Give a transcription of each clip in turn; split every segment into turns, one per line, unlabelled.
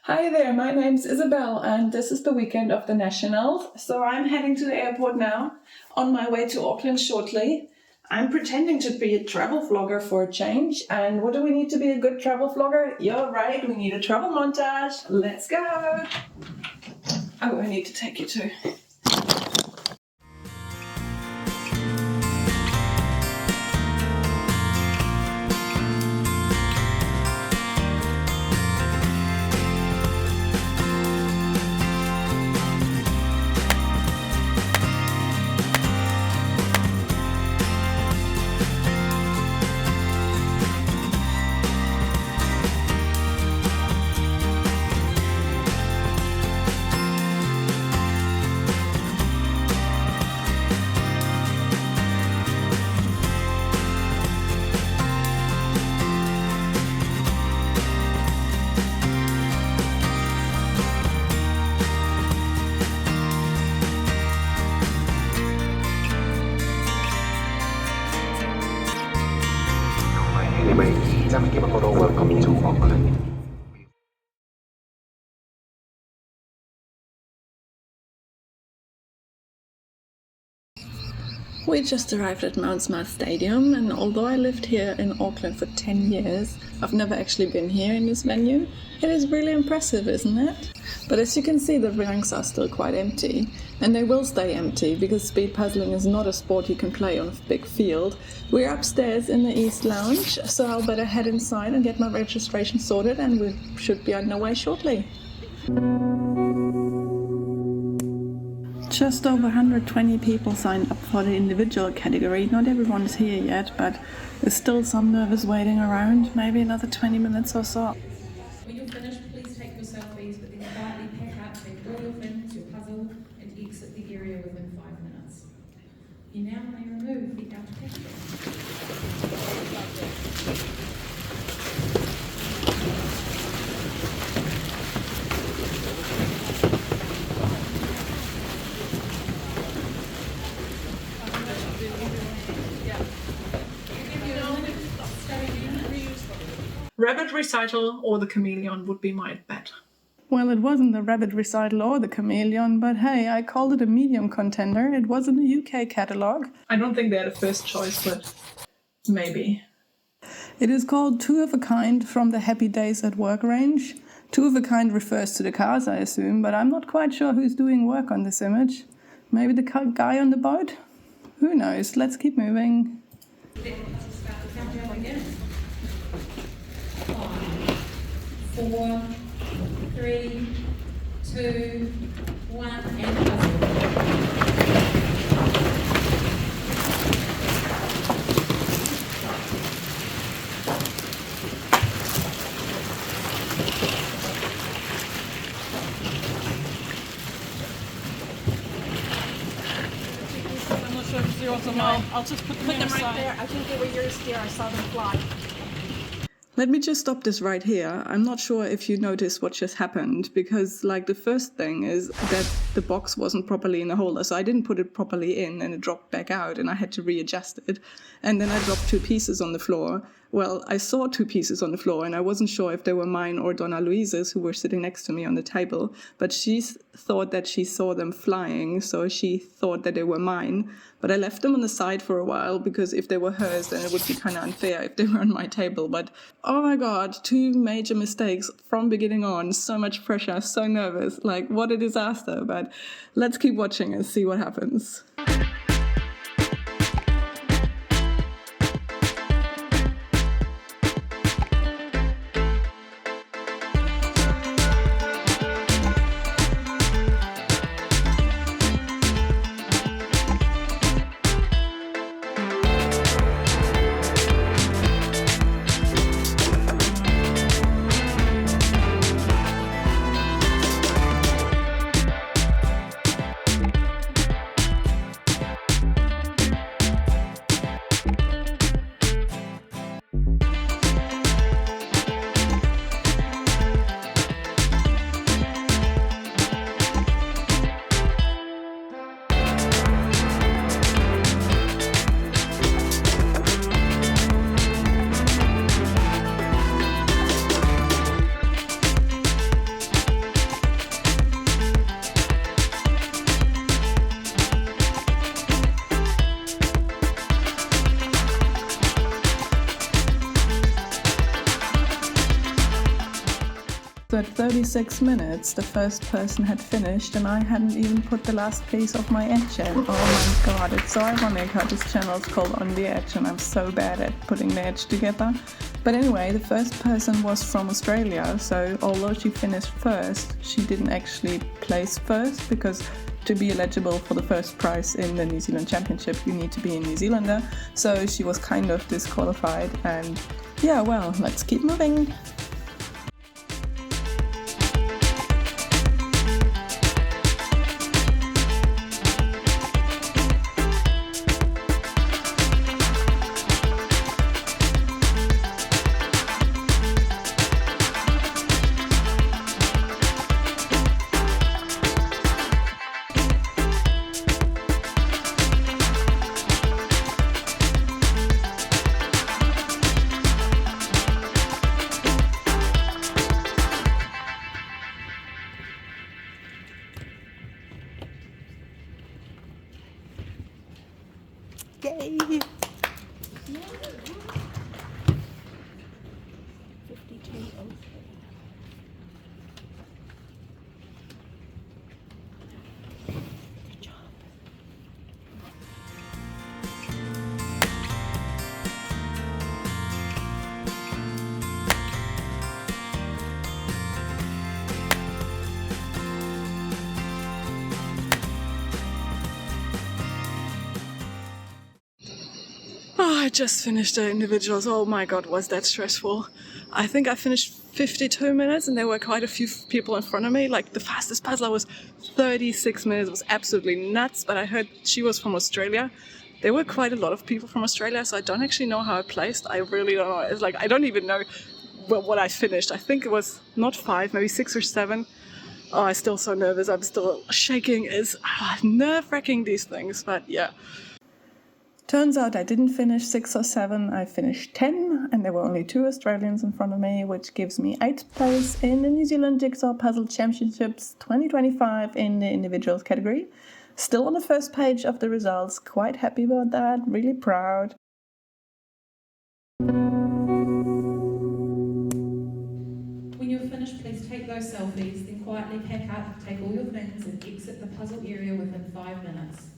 Hi there, my name's Isabel and this is the weekend of the Nationals. So I'm heading to the airport now, on my way to Auckland shortly. I'm pretending to be a travel vlogger for a change. And what do we need to be a good travel vlogger? You're right, we need a travel montage. Let's go! Oh, I need to take you to.
Welcome to Auckland.
We just arrived at Mount Smart Stadium, and although I lived here in Auckland for 10 years, I've never actually been here in this venue. It is really impressive, isn't it? But as you can see, the ranks are still quite empty, and they will stay empty because speed puzzling is not a sport you can play on a big field. We're upstairs in the East Lounge, so I'll better head inside and get my registration sorted, and we should be on our way shortly. Just over 120 people signed up for the individual category. Not everyone is here yet, but there's still some nervous waiting around. Maybe another 20 minutes or so.
When you're finished, please take your selfies, but then quietly pack up, take all your things, your puzzle, and exit the area within 5 minutes. You now may remove the outer picture.
Rabbit recital or the chameleon would be my bet.
Well, it wasn't the rabbit recital or the chameleon, but hey, I called it a medium contender. It was in the UK catalogue.
I don't think they're the first choice, but maybe.
It is called Two of a Kind from the Happy Days at Work range. Two of a Kind refers to the cars, I assume, but I'm not quite sure who's doing work on this image. Maybe the guy on the boat? Who knows? Let's keep moving.
Start the countdown again. 5, 4, 3, 2, 1, and puzzle.
I'm not sure if yours or mine. I'll just put them
right there. I think they were yours there. I saw them fly.
Let me just stop this right here. I'm not sure if you noticed what just happened, because the first thing is that the box wasn't properly in the holder, so I didn't put it properly in and it dropped back out and I had to readjust it. And then I dropped 2 pieces on the floor. Well, I saw 2 pieces on the floor and I wasn't sure if they were mine or Donna Luisa's, who were sitting next to me on the table, but she thought that she saw them flying, so she thought that they were mine. But I left them on the side for a while because if they were hers, then it would be kind of unfair if they were on my table. But oh my God, 2 major mistakes from beginning on. So much pressure, so nervous. What a disaster. But let's keep watching and see what happens. So at 36 minutes, the first person had finished and I hadn't even put the last piece of my edge in. Oh my god, it's so ironic how this channel is called On The Edge and I'm so bad at putting the edge together. But anyway, the first person was from Australia, so although she finished first, she didn't actually place first because to be eligible for the first prize in the New Zealand Championship, you need to be a New Zealander. So she was kind of disqualified and yeah, well, let's keep moving. Yay! 52. Good job. Oh, I just finished the individuals. Oh my god, was that stressful. I think I finished 52 minutes and there were quite a few people in front of me. Like the fastest puzzler was 36 minutes. It was absolutely nuts, but I heard she was from Australia. There were quite a lot of people from Australia, so I don't actually know how I placed. I really don't know. It's like, I don't even know what I finished. I think it was not 5, maybe 6 or 7. Oh, I'm still so nervous. I'm still shaking. It's nerve-wracking, these things, but yeah. Turns out I didn't finish 6 or 7, I finished 10, and there were only 2 Australians in front of me, which gives me 8th place in the New Zealand Jigsaw Puzzle Championships 2025 in the individuals category. Still on the first page of the results, quite happy about that, really proud.
When you're finished, please take those selfies, then quietly pack up, take all your things and exit the puzzle area within 5 minutes.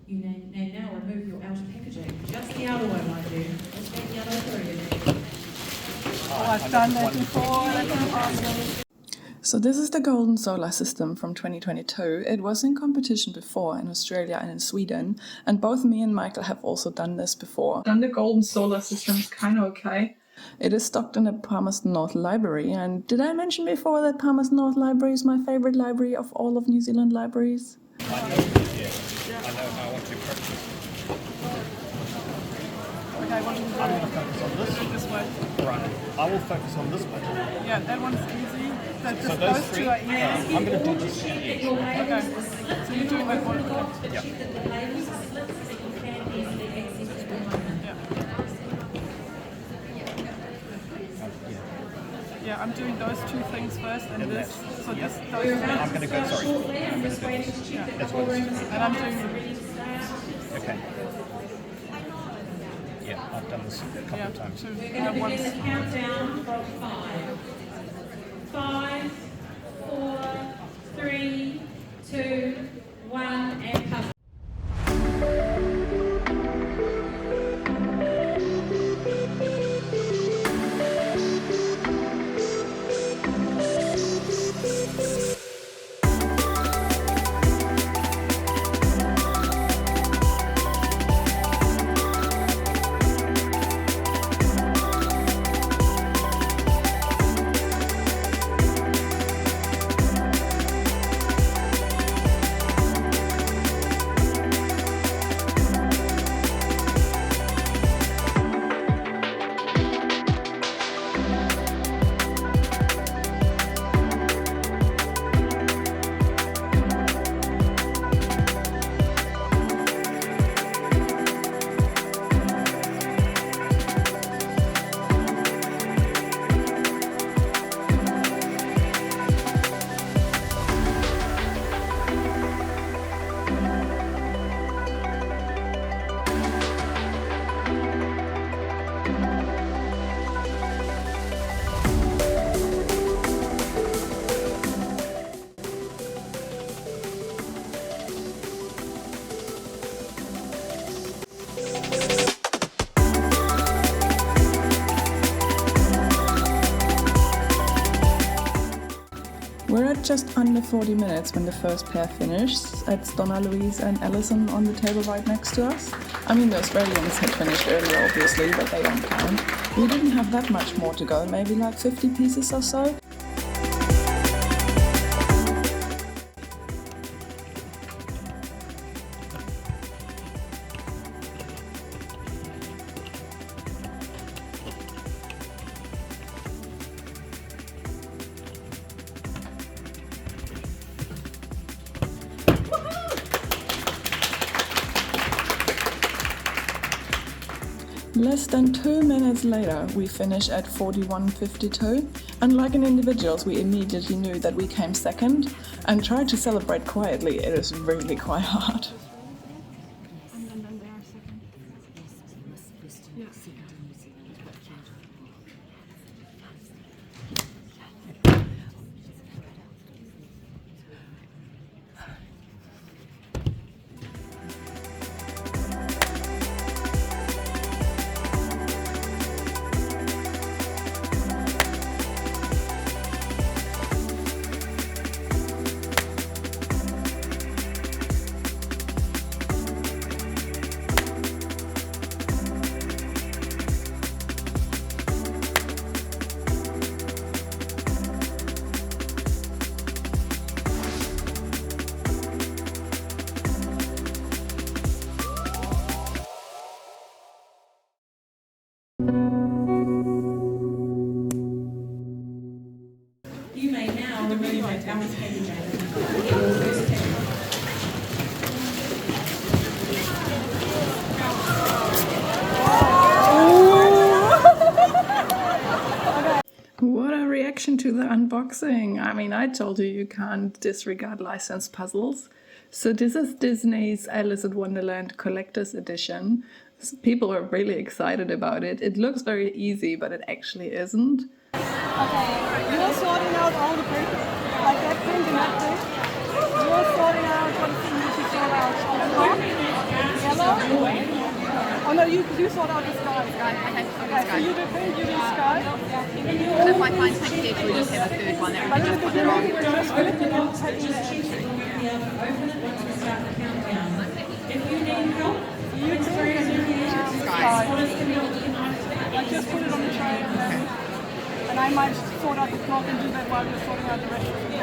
You may now remove your outer packaging. Just the outer one, mind you. Just that yellow period.
Oh, I've done that before. That's awesome.
So this is the Golden Solar System from 2022. It was in competition before in Australia and in Sweden, and both me and Michael have also done this before. Done the Golden Solar System is kind of okay. It is stocked in the Palmerston North Library, and did I mention before that Palmerston North Library is my favourite library of all of New Zealand libraries?
I know how I want to approach this.
Okay, what do you do?
I'm going to focus on
This way.
Right. I will focus on this one.
Yeah, that one's easy. So just
So
those
those 3,
two are easy.
I'm going to do this each.
Okay. So you're doing that one. Okay.
Yeah.
Yeah, I'm doing those 2 things first and this. So just those
I'm going to go, sorry. I'm going to do this. As well as,
and I'm doing
okay. Yeah, I've done this a couple of times.
2.
We're going to begin the countdown from 5. 5, 4, 3, 2, 1, and puzzle.
had just under 40 minutes when the first pair finished. It's Donna Louise and Alison on the table right next to us. I mean, the Australians had finished earlier, obviously, but they don't count. We didn't have that much more to go, maybe like 50 pieces or so. Less than 2 minutes later, we finish at 41.52, and like in individuals, we immediately knew that we came second and tried to celebrate quietly. It is really quite hard.
You may now remove your outer packaging. Your first pack.
What a reaction to the unboxing! I mean, I told you can't disregard licensed puzzles. So this is Disney's Alice in Wonderland Collector's Edition. People are really excited about it. It looks very easy, but it actually isn't.
Okay, you're sorting out all the print, like that print and that print. You're sorting out what you need to sort out. Yellow? Oh no, you sort out the sky. Okay, so you do print, you do sky.
And if I find something here, we just have a third one that
But
we
in
just
the
put it on.
beginning, we're just printing and taking the
Open it once we start the countdown. If you need help,
You do print and you do sky.
what is the help you can
I just put it on the tray and I might sort out the clock and do that while you're sorting out the rest of the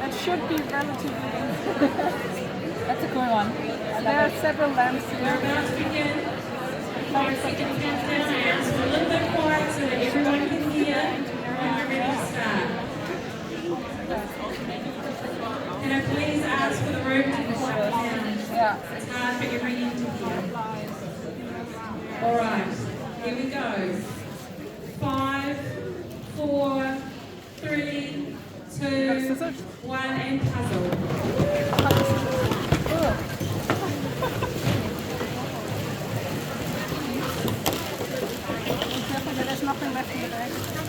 That should be relatively easy.
That's a cool one.
There are several lamps
We're
here.
about to begin. It's a little bit quiet so that everyone can hear when we're ready to start. Can I please ask for the room to quiet down?
Yeah.
It's hard for everyone to hear. Alright, here we go. 5, 4, 3, 2, 1, and puzzle.
Careful that there's nothing left in the bag.